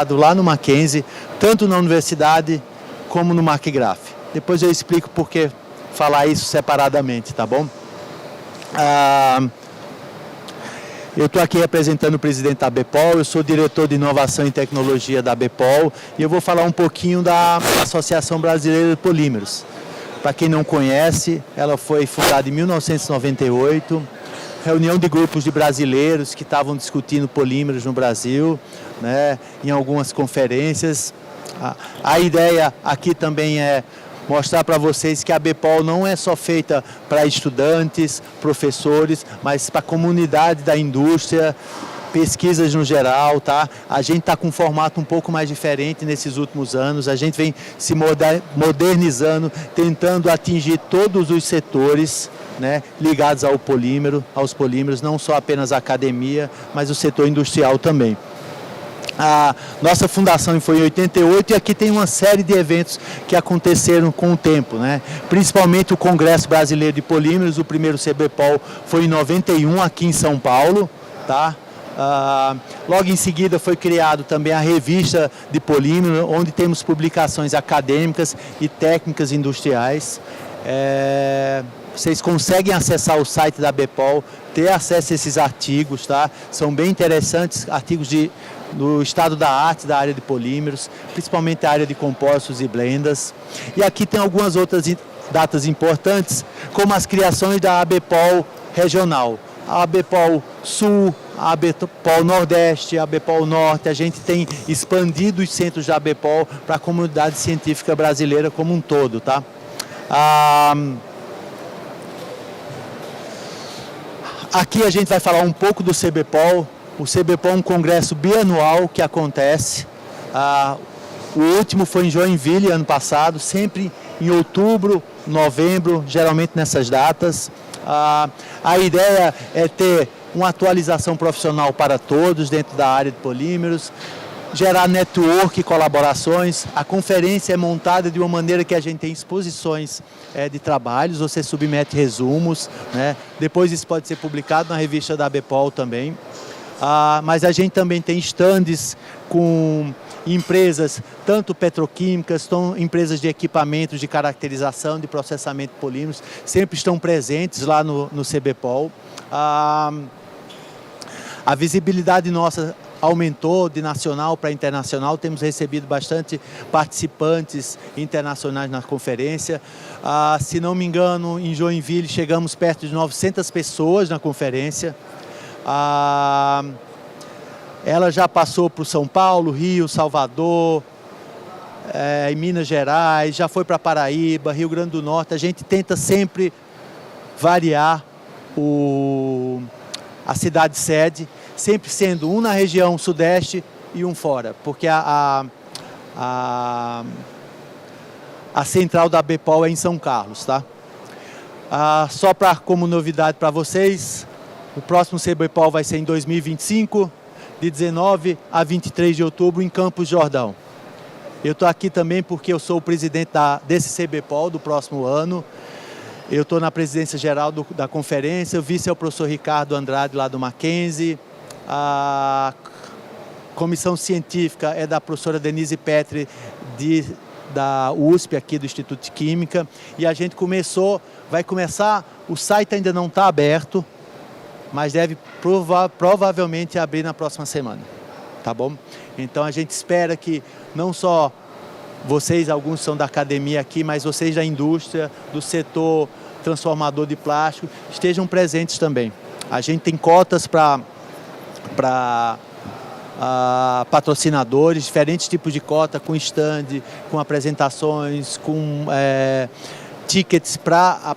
Lá no Mackenzie, tanto na universidade como no Markgraf. Depois eu explico por que falar isso separadamente, tá bom? Eu estou aqui representando o presidente da ABPOL, eu sou diretor de inovação e tecnologia da ABPOL e eu vou falar um pouquinho da Associação Brasileira de Polímeros. Para quem não conhece, ela foi fundada em 1998, reunião de grupos de brasileiros que estavam discutindo polímeros no Brasil, né, em algumas conferências. A ideia aqui também é mostrar para vocês que a ABPOL não é só feita para estudantes, professores, mas para a comunidade da indústria, pesquisas no geral, tá? A gente está com um formato um pouco mais diferente nesses últimos anos, a gente vem se modernizando, tentando atingir todos os setores, né, ligados ao polímero, aos polímeros, não só apenas a academia, mas o setor industrial também. A nossa fundação foi em 88 e aqui tem uma série de eventos que aconteceram com o tempo, né? Principalmente o Congresso Brasileiro de Polímeros, o primeiro CBPOL foi em 91 aqui em São Paulo, tá? Logo em seguida foi criado também a revista de polímero, onde temos publicações acadêmicas e técnicas industriais. Vocês conseguem acessar o site da ABPOL, ter acesso a esses artigos, tá? São bem interessantes, artigos do estado da arte da área de polímeros, principalmente a área de compostos e blendas. E aqui tem algumas outras datas importantes, como as criações da ABPOL regional. A ABPOL Sul, a ABPOL Nordeste, a ABPOL Norte. A gente tem expandido os centros da ABPOL para a comunidade científica brasileira como um todo, tá? Aqui a gente vai falar um pouco do CBPOL. O CBPOL é um congresso bianual que acontece. O último foi em Joinville, ano passado, sempre em outubro, novembro, geralmente nessas datas. A ideia é ter uma atualização profissional para todos dentro da área de polímeros, gerar network e colaborações. A conferência é montada de uma maneira que a gente tem exposições de trabalhos, você submete resumos, né? Depois isso pode ser publicado na revista da ABPOL também. Mas a gente também tem estandes com empresas, tanto petroquímicas, empresas de equipamentos de caracterização, de processamento de polímeros, sempre estão presentes lá no CBPOL. A visibilidade nossa aumentou de nacional para internacional, temos recebido bastante participantes internacionais na conferência. Se não me engano, em Joinville chegamos perto de 900 pessoas na conferência. Ela já passou por São Paulo, Rio, Salvador, em Minas Gerais, já foi para Paraíba, Rio Grande do Norte. A gente tenta sempre variar a cidade sede, sempre sendo um na região sudeste e um fora, porque a central da ABPOL é em São Carlos, tá? Só como novidade para vocês, o próximo CBPOL vai ser em 2025, de 19 a 23 de outubro, em Campos do Jordão. Eu estou aqui também porque eu sou o presidente desse CBPOL do próximo ano. Eu estou na presidência geral da conferência, o vice é o professor Ricardo Andrade, lá do Mackenzie. A comissão científica é da professora Denise Petri, da USP, aqui do Instituto de Química. E a gente vai começar, o site ainda não está aberto, mas deve provavelmente abrir na próxima semana, tá bom? Então a gente espera que não só vocês, alguns são da academia aqui, mas vocês da indústria, do setor transformador de plástico, estejam presentes também. A gente tem cotas para patrocinadores, diferentes tipos de cota, com stand, com apresentações, com tickets para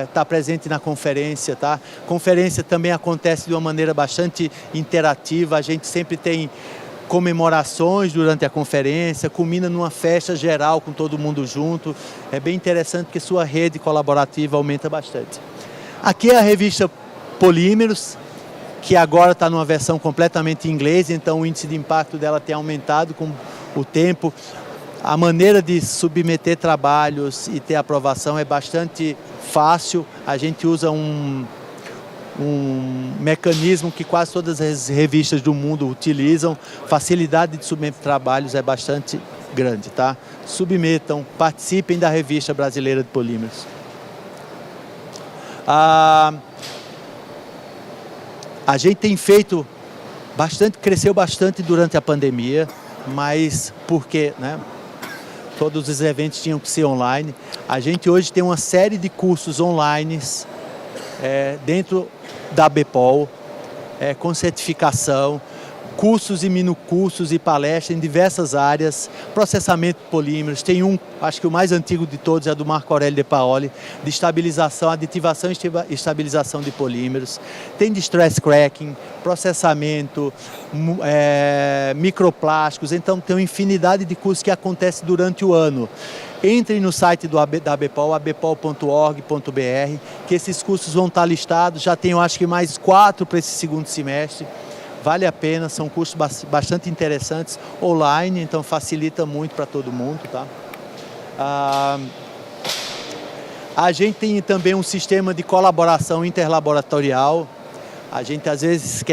estar presente na conferência, tá? Conferência também acontece de uma maneira bastante interativa, a gente sempre tem comemorações durante a conferência, culmina numa festa geral com todo mundo junto. É bem interessante porque sua rede colaborativa aumenta bastante. Aqui é a revista Polímeros, que agora está numa versão completamente em inglês, então o índice de impacto dela tem aumentado com o tempo. A maneira de submeter trabalhos e ter aprovação é bastante fácil. A gente usa um um mecanismo que quase todas as revistas do mundo utilizam. Facilidade de submeter trabalhos é bastante grande, tá? Submetam, participem da Revista Brasileira de Polímeros. A gente tem feito bastante, cresceu bastante durante a pandemia, mas porque, né? Todos os eventos tinham que ser online. A gente hoje tem uma série de cursos online dentro da ABPOL, com certificação, cursos e minocursos e palestras em diversas áreas, processamento de polímeros. Tem acho que o mais antigo de todos é do Marco Aurélio de Paoli, de estabilização, aditivação e estabilização de polímeros. Tem de stress cracking, processamento, microplásticos. Então tem uma infinidade de cursos que acontecem durante o ano. Entrem no site da ABPOL, abpol.org.br, que esses cursos vão estar listados. Já tenho acho que mais 4 para esse segundo semestre. Vale a pena, são cursos bastante interessantes, online, então facilita muito para todo mundo, tá? A gente tem também um sistema de colaboração interlaboratorial. A gente às vezes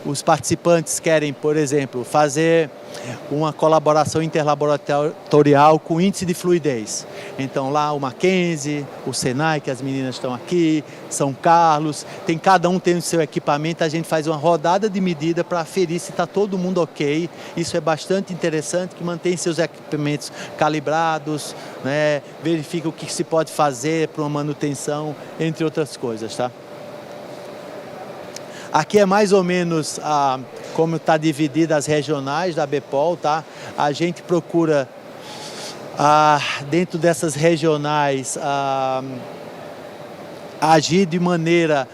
os participantes querem, por exemplo, fazer uma colaboração interlaboratorial com índice de fluidez. Então lá o Mackenzie, o Senai, que as meninas estão aqui, São Carlos, cada um tem o seu equipamento, a gente faz uma rodada de medida para aferir se está todo mundo ok. Isso é bastante interessante, que mantém seus equipamentos calibrados, né? Verifica o que se pode fazer para uma manutenção, entre outras coisas, tá? Aqui é mais ou menos como está dividida as regionais da ABPOL, tá? A gente procura, dentro dessas regionais, agir de maneira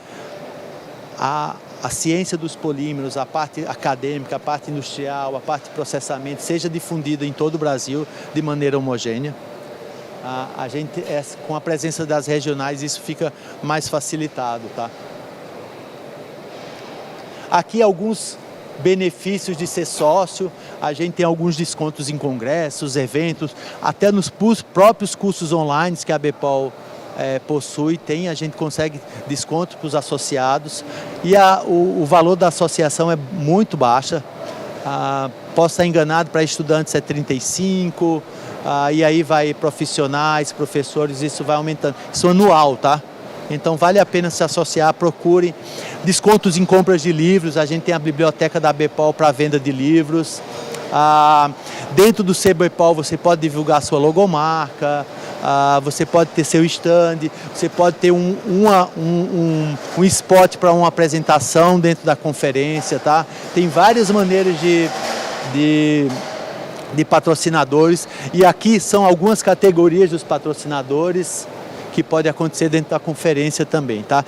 a ciência dos polímeros, a parte acadêmica, a parte industrial, a parte de processamento, seja difundida em todo o Brasil de maneira homogênea. A gente, com a presença das regionais, isso fica mais facilitado, tá? Aqui alguns benefícios de ser sócio, a gente tem alguns descontos em congressos, eventos, até nos próprios cursos online que a ABPOL possui, a gente consegue desconto para os associados e o valor da associação é muito baixa. Posso estar enganado, para estudantes é 35, e aí vai profissionais, professores, isso vai aumentando. Isso é anual, tá? Então vale a pena se associar, procure descontos em compras de livros. A gente tem a biblioteca da ABPOL para venda de livros. Dentro do CBPOL você pode divulgar sua logomarca, você pode ter seu stand, você pode ter um spot para uma apresentação dentro da conferência, tá? Tem várias maneiras de patrocinadores, e aqui são algumas categorias dos patrocinadores que pode acontecer dentro da conferência também, tá?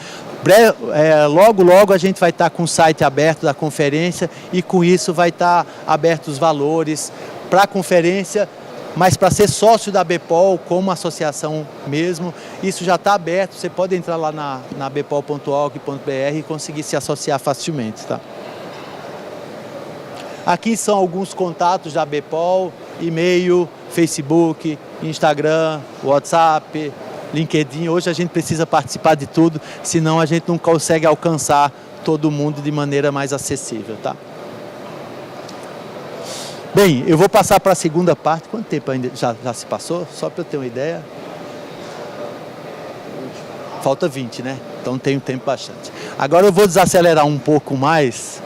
Logo a gente vai estar com o site aberto da conferência e com isso vai estar aberto os valores para a conferência, mas para ser sócio da ABPOL como associação mesmo, isso já está aberto, você pode entrar lá na abpol.org.br e conseguir se associar facilmente, tá? Aqui são alguns contatos da ABPOL, e-mail, Facebook, Instagram, WhatsApp, LinkedIn. Hoje a gente precisa participar de tudo, senão a gente não consegue alcançar todo mundo de maneira mais acessível, tá? Bem, eu vou passar para a segunda parte. Quanto tempo ainda já se passou? Só para eu ter uma ideia. Falta 20, né? Então tenho tempo bastante. Agora eu vou desacelerar um pouco mais.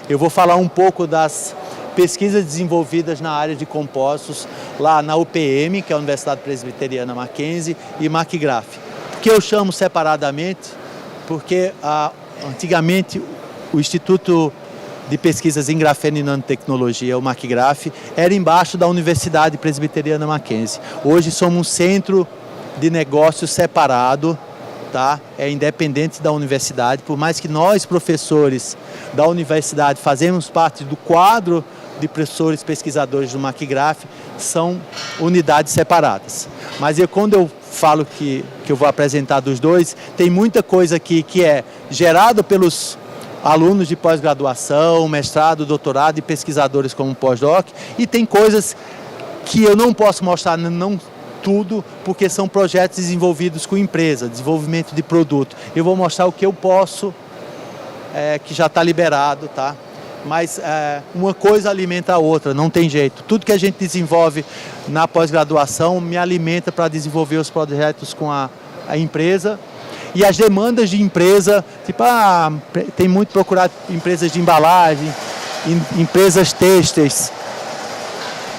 Eu vou falar um pouco das pesquisas desenvolvidas na área de compostos lá na UPM, que é a Universidade Presbiteriana Mackenzie, e McGrath. Por que eu chamo separadamente? Porque antigamente o Instituto de Pesquisas em Grafeno e Nanotecnologia, o McGrath, era embaixo da Universidade Presbiteriana Mackenzie. Hoje somos um centro de negócios separado, tá? É independente da universidade, por mais que nós, professores da universidade, fazemos parte do quadro de professores pesquisadores do McGrath, são unidades separadas. Mas quando eu falo que eu vou apresentar dos dois, tem muita coisa aqui que é gerado pelos alunos de pós-graduação, mestrado, doutorado e pesquisadores como pós-doc, e tem coisas que eu não posso mostrar, não tudo, porque são projetos desenvolvidos com empresa, desenvolvimento de produto. Eu vou mostrar o que eu posso, que já está liberado, tá? Mas uma coisa alimenta a outra, não tem jeito. Tudo que a gente desenvolve na pós-graduação me alimenta para desenvolver os projetos com a empresa. E as demandas de empresa, tipo, tem muito procurado empresas de embalagem, empresas têxteis.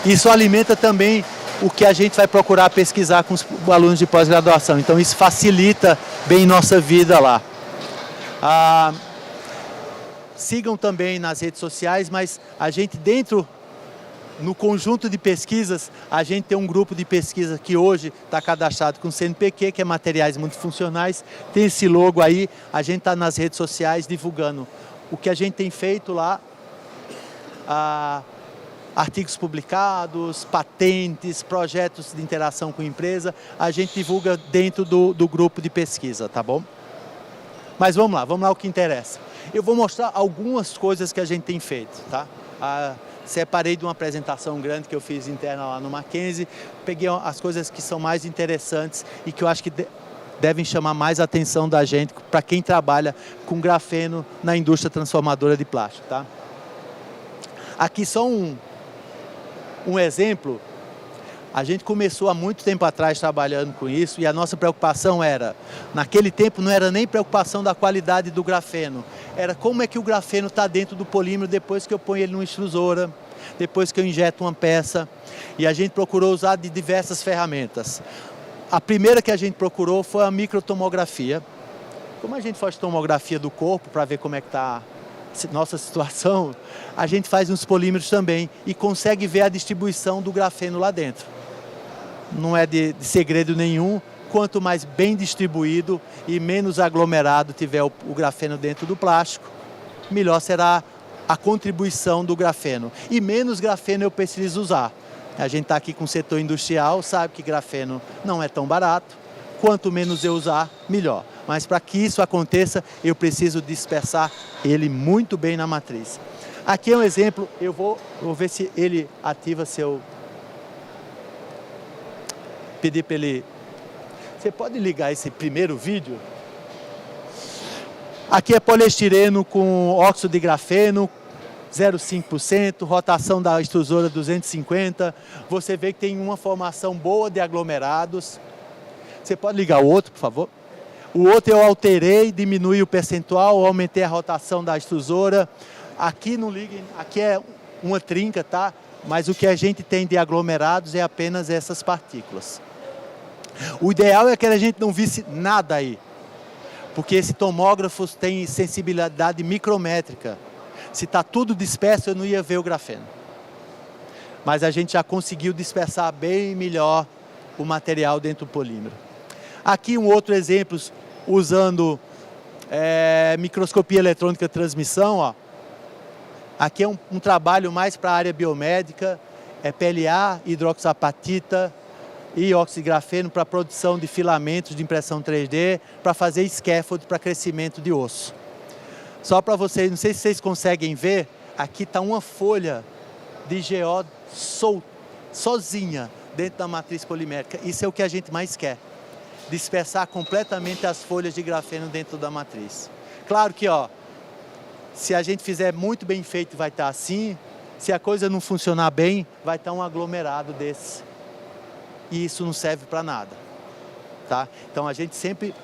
Isso alimenta também o que a gente vai procurar pesquisar com os alunos de pós-graduação. Então isso facilita bem nossa vida lá. Sigam também nas redes sociais, mas a gente no conjunto de pesquisas, a gente tem um grupo de pesquisa que hoje está cadastrado com o CNPq, que é Materiais Multifuncionais, tem esse logo aí, a gente está nas redes sociais divulgando o que a gente tem feito lá, artigos publicados, patentes, projetos de interação com a empresa, a gente divulga dentro do grupo de pesquisa, tá bom? Mas vamos lá ao que interessa. Eu vou mostrar algumas coisas que a gente tem feito, tá? Separei de uma apresentação grande que eu fiz interna lá no Mackenzie, peguei as coisas que são mais interessantes e que eu acho que devem chamar mais a atenção da gente para quem trabalha com grafeno na indústria transformadora de plástico, tá? Aqui só um exemplo. A gente começou há muito tempo atrás trabalhando com isso e a nossa preocupação era, naquele tempo não era nem preocupação da qualidade do grafeno, era como é que o grafeno está dentro do polímero depois que eu ponho ele numa extrusora, depois que eu injeto uma peça, e a gente procurou usar de diversas ferramentas. A primeira que a gente procurou foi a microtomografia. Como a gente faz tomografia do corpo para ver como é que está nossa situação, a gente faz nos polímeros também e consegue ver a distribuição do grafeno lá dentro. Não é de segredo nenhum, quanto mais bem distribuído e menos aglomerado tiver o grafeno dentro do plástico, melhor será a contribuição do grafeno. E menos grafeno eu preciso usar. A gente está aqui com o setor industrial, sabe que grafeno não é tão barato, quanto menos eu usar, melhor. Mas para que isso aconteça, eu preciso dispersar ele muito bem na matriz. Aqui é um exemplo, eu vou ver se ele ativa seu... Pedir para ele... Você pode ligar esse primeiro vídeo? Aqui é poliestireno com óxido de grafeno, 0,5%, rotação da extrusora 250. Você vê que tem uma formação boa de aglomerados. Você pode ligar o outro, por favor? O outro eu alterei, diminui o percentual, aumentei a rotação da extrusora. Aqui não liga, aqui é uma trinca, tá? Mas o que a gente tem de aglomerados é apenas essas partículas. O ideal é que a gente não visse nada aí, porque esse tomógrafo tem sensibilidade micrométrica. Se está tudo disperso, eu não ia ver o grafeno. Mas a gente já conseguiu dispersar bem melhor o material dentro do polímero. Aqui um outro exemplo, usando microscopia eletrônica de transmissão, ó. Aqui é um trabalho mais para a área biomédica, PLA, hidroxapatita e oxigrafeno para produção de filamentos de impressão 3D, para fazer scaffold para crescimento de osso. Só para vocês, não sei se vocês conseguem ver, aqui está uma folha de GO sozinha dentro da matriz polimérica. Isso é o que a gente mais quer, dispersar completamente as folhas de grafeno dentro da matriz. Claro que, ó, se a gente fizer muito bem feito, vai estar assim. Se a coisa não funcionar bem, vai estar um aglomerado desse. E isso não serve para nada, tá? Então a gente sempre...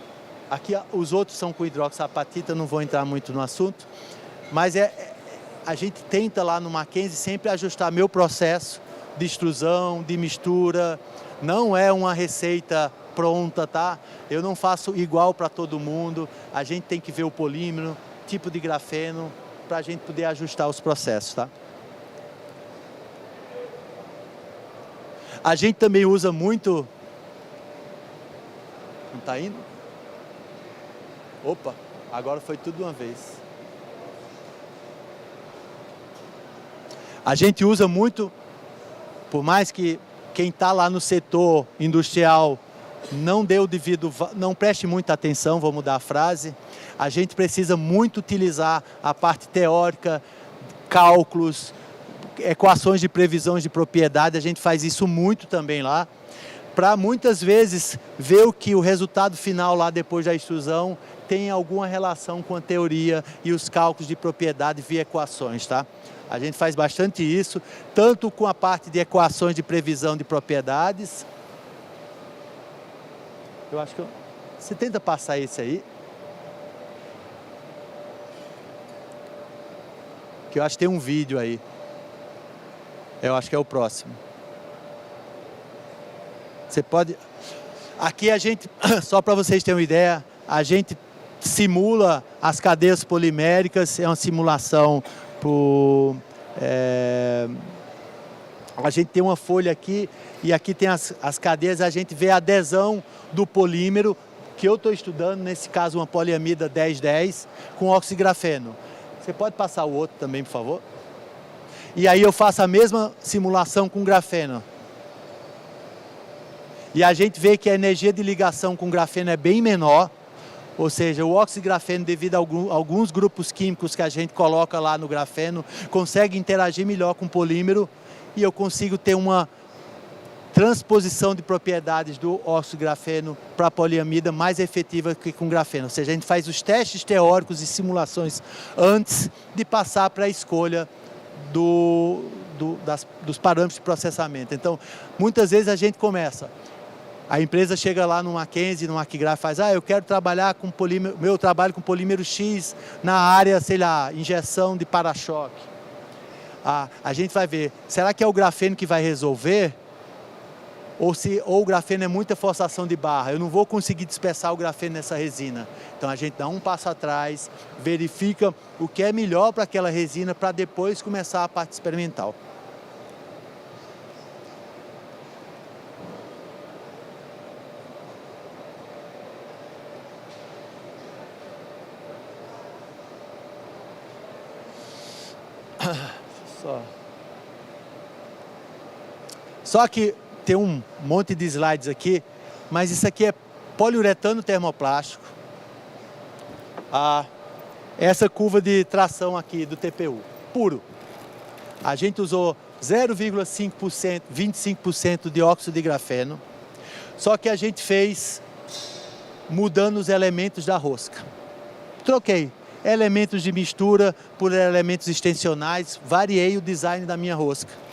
Aqui os outros são com hidroxapatita, não vou entrar muito no assunto, mas a gente tenta lá no Mackenzie sempre ajustar meu processo de extrusão, de mistura. Não é uma receita pronta, tá? Eu não faço igual para todo mundo. A gente tem que ver o polímero, tipo de grafeno, para a gente poder ajustar os processos, tá? A gente também usa muito... Não está indo? Opa, agora foi tudo de uma vez. A gente usa muito, por mais que quem está lá no setor industrial não preste muita atenção, vou mudar a frase, a gente precisa muito utilizar a parte teórica, cálculos, equações de previsões de propriedade, a gente faz isso muito também lá, para muitas vezes ver que o resultado final lá depois da extrusão tem alguma relação com a teoria e os cálculos de propriedade via equações, tá? A gente faz bastante isso, tanto com a parte de equações de previsão de propriedades. Eu acho que você tenta passar esse aí. Que eu acho que tem um vídeo aí. Eu acho que é o próximo. Você pode... Aqui a gente, só para vocês terem uma ideia, a gente simula as cadeias poliméricas, é uma simulação por... A gente tem uma folha aqui e aqui tem as cadeias, a gente vê a adesão do polímero, que eu estou estudando, nesse caso uma poliamida 1010, com oxigrafeno. Você pode passar o outro também, por favor? E aí eu faço a mesma simulação com grafeno. E a gente vê que a energia de ligação com grafeno é bem menor, ou seja, o oxigrafeno, devido a alguns grupos químicos que a gente coloca lá no grafeno, consegue interagir melhor com o polímero e eu consigo ter uma transposição de propriedades do oxigrafeno para a poliamida mais efetiva que com grafeno. Ou seja, a gente faz os testes teóricos e simulações antes de passar para a escolha dos parâmetros de processamento. Então, muitas vezes a gente começa... A empresa chega lá no Mackenzie, no Arquigraf, faz, eu quero trabalhar com polímero, meu trabalho com polímero X na área, sei lá, injeção de para-choque. A gente vai ver, será que é o grafeno que vai resolver? Ou o grafeno é muita forçação de barra, eu não vou conseguir dispersar o grafeno nessa resina. Então a gente dá um passo atrás, verifica o que é melhor para aquela resina, para depois começar a parte experimental. Só que tem um monte de slides aqui, mas isso aqui é poliuretano termoplástico. Essa curva de tração aqui do TPU, puro. A gente usou 0,5%, 25% de óxido de grafeno, só que a gente fez mudando os elementos da rosca. Troquei elementos de mistura por elementos extensionais, variei o design da minha rosca.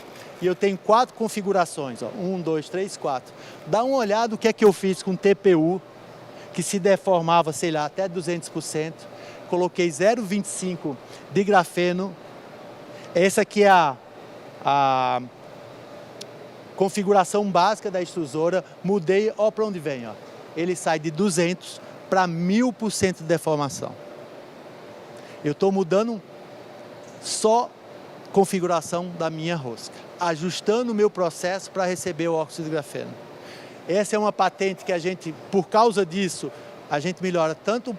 E eu tenho 4 configurações, 1, 2, 3, 4. Dá uma olhada o que é que eu fiz com TPU, que se deformava, sei lá, até 200%. Coloquei 0,25 de grafeno. Essa aqui é a configuração básica da extrusora. Mudei, ó para onde vem, ó. Ele sai de 200 para 1000% de deformação. Eu estou mudando só configuração da minha rosca, ajustando o meu processo para receber o óxido de grafeno. Essa é uma patente que a gente, por causa disso, a gente melhora tanto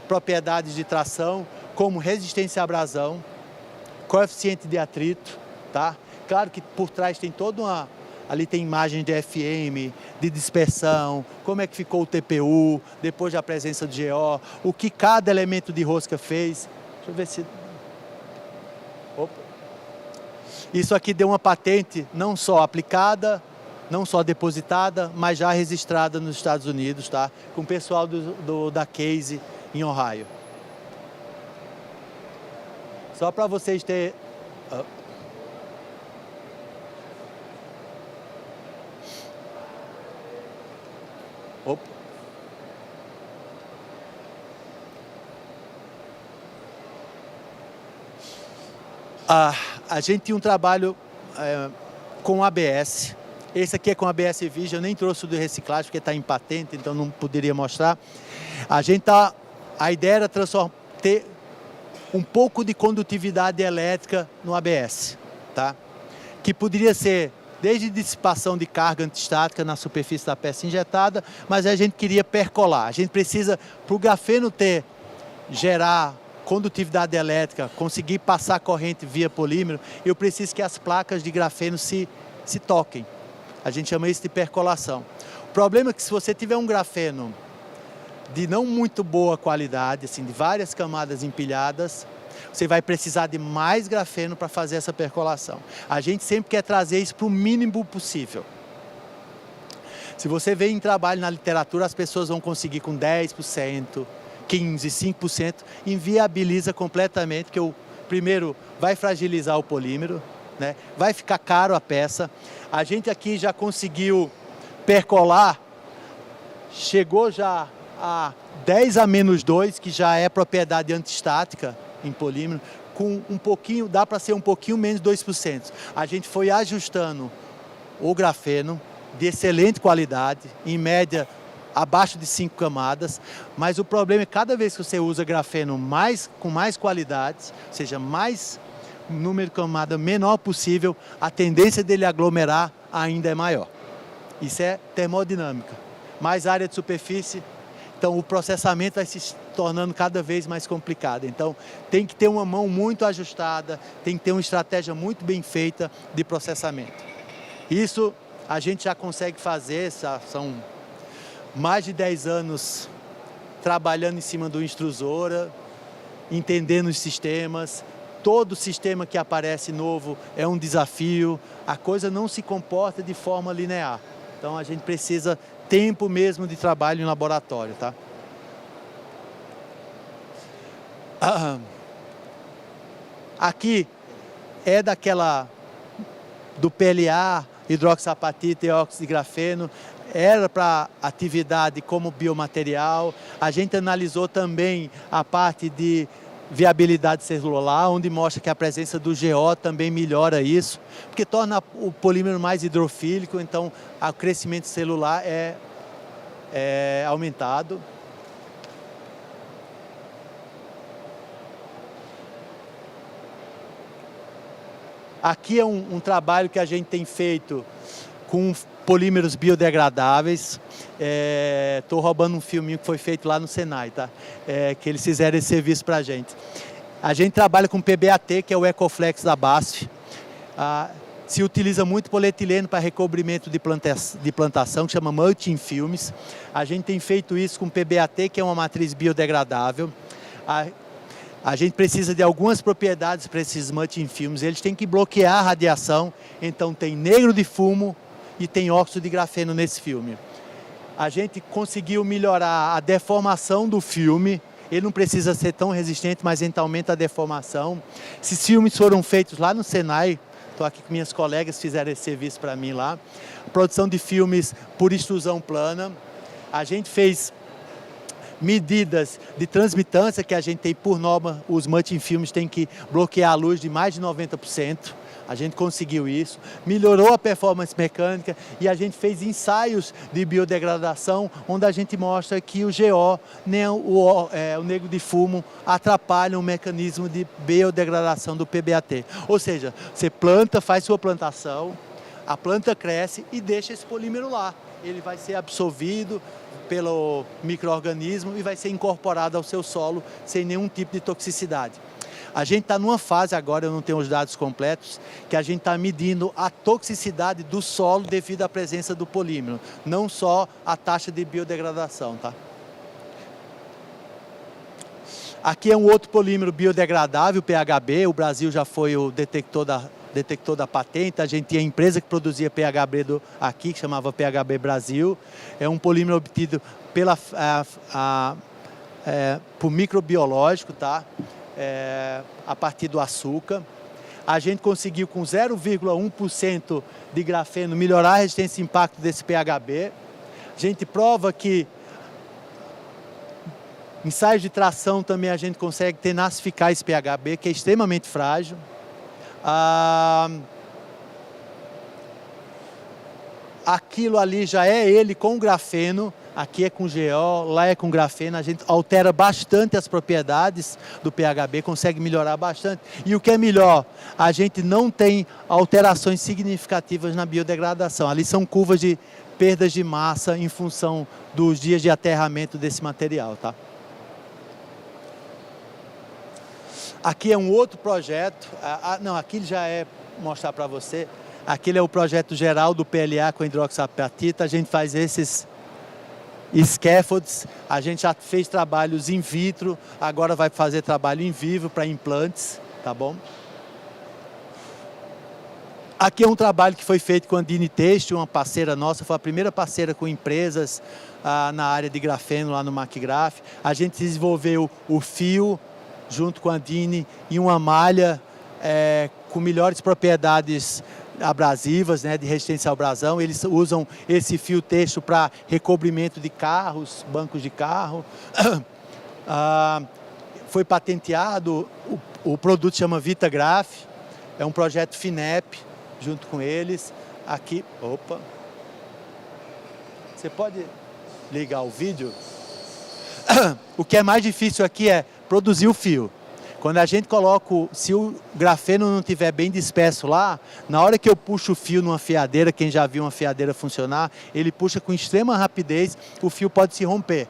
propriedades de tração, como resistência à abrasão, coeficiente de atrito, tá? Claro que por trás tem toda uma... Ali tem imagem de FM, de dispersão, como é que ficou o TPU, depois da presença do GO, o que cada elemento de rosca fez. Deixa eu ver se... Opa. Isso aqui deu uma patente não só aplicada, não só depositada, mas já registrada nos Estados Unidos, tá? Com o pessoal da Case em Ohio. Só para vocês terem... Opa. A gente tinha um trabalho com ABS. Esse aqui é com ABS Vision, eu nem trouxe o de reciclagem porque está em patente, então não poderia mostrar. A ideia era ter um pouco de condutividade elétrica no ABS, tá? Que poderia ser desde dissipação de carga antistática na superfície da peça injetada, mas a gente queria percolar. A gente precisa, para o grafeno gerar condutividade elétrica, conseguir passar corrente via polímero, eu preciso que as placas de grafeno se toquem. A gente chama isso de percolação. O problema é que se você tiver um grafeno de não muito boa qualidade, assim, de várias camadas empilhadas, você vai precisar de mais grafeno para fazer essa percolação. A gente sempre quer trazer isso para o mínimo possível. Se você vê em trabalho na literatura, as pessoas vão conseguir com 10%, 15%, 5%, inviabiliza completamente, porque o primeiro vai fragilizar o polímero, né? Vai ficar caro a peça. A gente aqui já conseguiu percolar, chegou já a 10 a menos 2, que já é propriedade antistática em polímero, com um pouquinho, dá para ser um pouquinho menos de 2%. A gente foi ajustando o grafeno de excelente qualidade, em média abaixo de 5 camadas, mas o problema é que cada vez que você usa grafeno com mais qualidade, ou seja, mais número de camada menor possível, a tendência dele aglomerar ainda é maior. Isso é termodinâmica. Mais área de superfície, então o processamento vai se tornando cada vez mais complicado. Então tem que ter uma mão muito ajustada, tem que ter uma estratégia muito bem feita de processamento. Isso a gente já consegue fazer, são mais de 10 anos trabalhando em cima do extrusora, entendendo os sistemas. Todo sistema que aparece novo é um desafio, a coisa não se comporta de forma linear. Então a gente precisa tempo mesmo de trabalho em laboratório, tá? Aqui é do PLA, hidroxapatita e óxido de grafeno, era para atividade como biomaterial. A gente analisou também a parte de viabilidade celular, onde mostra que a presença do GO também melhora isso, porque torna o polímero mais hidrofílico, então o crescimento celular é aumentado. Aqui é um trabalho que a gente tem feito com polímeros biodegradáveis. Estou roubando um filminho que foi feito lá no Senai, tá? Que eles fizeram esse serviço para a gente. A gente trabalha com PBAT, que é o Ecoflex da BASF. Se utiliza muito polietileno para recobrimento de plantação, que chama mulching filmes. A gente tem feito isso com PBAT, que é uma matriz biodegradável. A gente precisa de algumas propriedades para esses mulching filmes. Eles têm que bloquear a radiação, então tem negro de fumo e tem óxido de grafeno nesse filme. A gente conseguiu melhorar a deformação do filme. Ele não precisa ser tão resistente, mas a gente aumenta a deformação. Esses filmes foram feitos lá no Senai. Estou aqui com minhas colegas, fizeram esse serviço para mim lá. Produção de filmes por extrusão plana. A gente fez medidas de transmitância, que a gente tem por norma, os mulching filmes têm que bloquear a luz de mais de 90%. A gente conseguiu isso, melhorou a performance mecânica e a gente fez ensaios de biodegradação, onde a gente mostra que o GO, nem o negro de fumo, atrapalham o mecanismo de biodegradação do PBAT. Ou seja, você planta, faz sua plantação, a planta cresce e deixa esse polímero lá. Ele vai ser absorvido pelo micro-organismo e vai ser incorporado ao seu solo sem nenhum tipo de toxicidade. A gente está numa fase agora, eu não tenho os dados completos, que a gente está medindo a toxicidade do solo devido à presença do polímero, não só a taxa de biodegradação, tá? Aqui é um outro polímero biodegradável, PHB, o Brasil já foi o detector da patente. A gente tinha a empresa que produzia PHB aqui, que chamava PHB Brasil. É um polímero obtido por microbiológico, tá? A partir do açúcar. A gente conseguiu com 0,1% de grafeno melhorar a resistência e impacto desse PHB. A gente prova que ensaios de tração também a gente consegue tenacificar esse PHB, que é extremamente frágil. Aquilo ali já é ele com grafeno, aqui é com GO, lá é com grafeno. A gente altera bastante as propriedades do PHB, consegue melhorar bastante. E o que é melhor, a gente não tem alterações significativas na biodegradação. Ali são curvas de perdas de massa em função dos dias de aterramento desse material, tá? Aqui é um outro projeto, não, aqui já é mostrar para você, aquele é o projeto geral do PLA com hidroxapatita. A gente faz esses scaffolds, a gente já fez trabalhos in vitro, agora vai fazer trabalho in vivo para implantes, tá bom? Aqui é um trabalho que foi feito com a Andine Têxtil, uma parceira nossa, foi a primeira parceira com empresas na área de grafeno lá no Macgraph. A gente desenvolveu o fio junto com a Andine e uma malha com melhores propriedades abrasivas, né, de resistência ao abrasão. Eles usam esse fio têxtil para recobrimento de carros, bancos de carro. Foi patenteado, o produto chama Vitagraph, é um projeto FINEP, junto com eles. Aqui, opa, você pode ligar o vídeo? O que é mais difícil aqui é produzir o fio. Quando a gente coloca, se o grafeno não estiver bem disperso lá, na hora que eu puxo o fio numa fiadeira, quem já viu uma fiadeira funcionar, ele puxa com extrema rapidez, o fio pode se romper.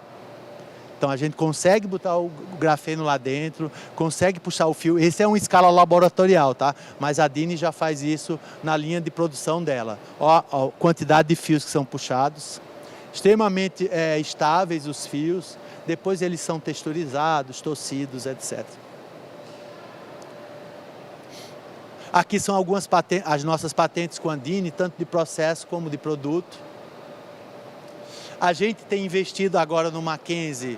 Então a gente consegue botar o grafeno lá dentro, consegue puxar o fio. Esse é uma escala laboratorial, tá? Mas a Andine já faz isso na linha de produção dela. Ó a quantidade de fios que são puxados, extremamente estáveis os fios, depois eles são texturizados, torcidos, etc. Aqui são algumas patentes, as nossas patentes com a Andine, tanto de processo como de produto. A gente tem investido agora no Mackenzie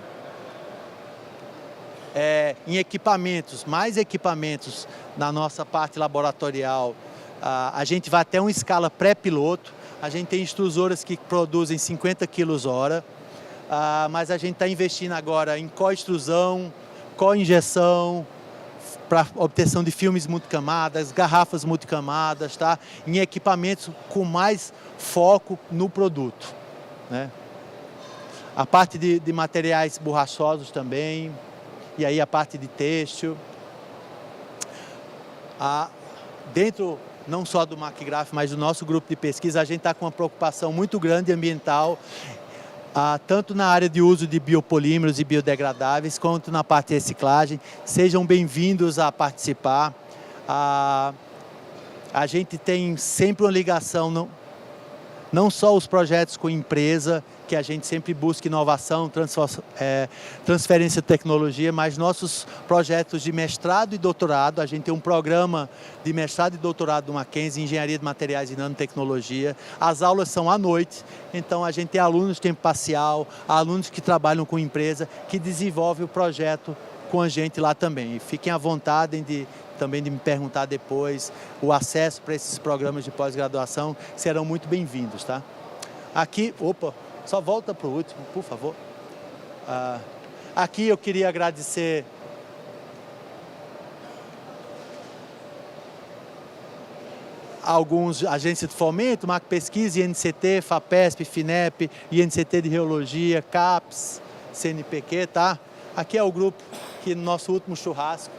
em equipamentos, mais equipamentos na nossa parte laboratorial. A gente vai até uma escala pré-piloto. A gente tem extrusoras que produzem 50 quilos hora, mas a gente está investindo agora em co-extrusão, co-injeção, para obtenção de filmes multicamadas, garrafas multicamadas, tá? Em equipamentos com mais foco no produto, né? A parte de materiais borrachosos também, e aí a parte de têxtil. Dentro não só do Macgraph, mas do nosso grupo de pesquisa, a gente está com uma preocupação muito grande ambiental, tanto na área de uso de biopolímeros e biodegradáveis, quanto na parte de reciclagem. Sejam bem-vindos a participar. A gente tem sempre uma ligação, não só os projetos com empresa, que a gente sempre busca inovação, transferência de tecnologia, mas nossos projetos de mestrado e doutorado. A gente tem um programa de mestrado e doutorado do Mackenzie em Engenharia de Materiais e Nanotecnologia. As aulas são à noite, então a gente tem alunos de tempo parcial, alunos que trabalham com empresa, que desenvolvem o projeto com a gente lá também. E fiquem à vontade também de me perguntar depois. O acesso para esses programas de pós-graduação serão muito bem-vindos, tá? Aqui, só volta para o último, por favor. Aqui eu queria agradecer alguns agências de fomento, Macpesquisa, INCT, FAPESP, FINEP, INCT de Geologia, CAPES, CNPq, tá? Aqui é o grupo que no nosso último churrasco.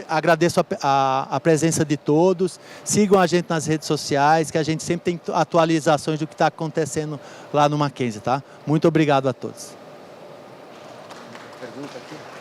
Agradeço a presença de todos. Sigam a gente nas redes sociais, que a gente sempre tem atualizações do que está acontecendo lá no Mackenzie, tá? Muito obrigado a todos. Pergunta aqui.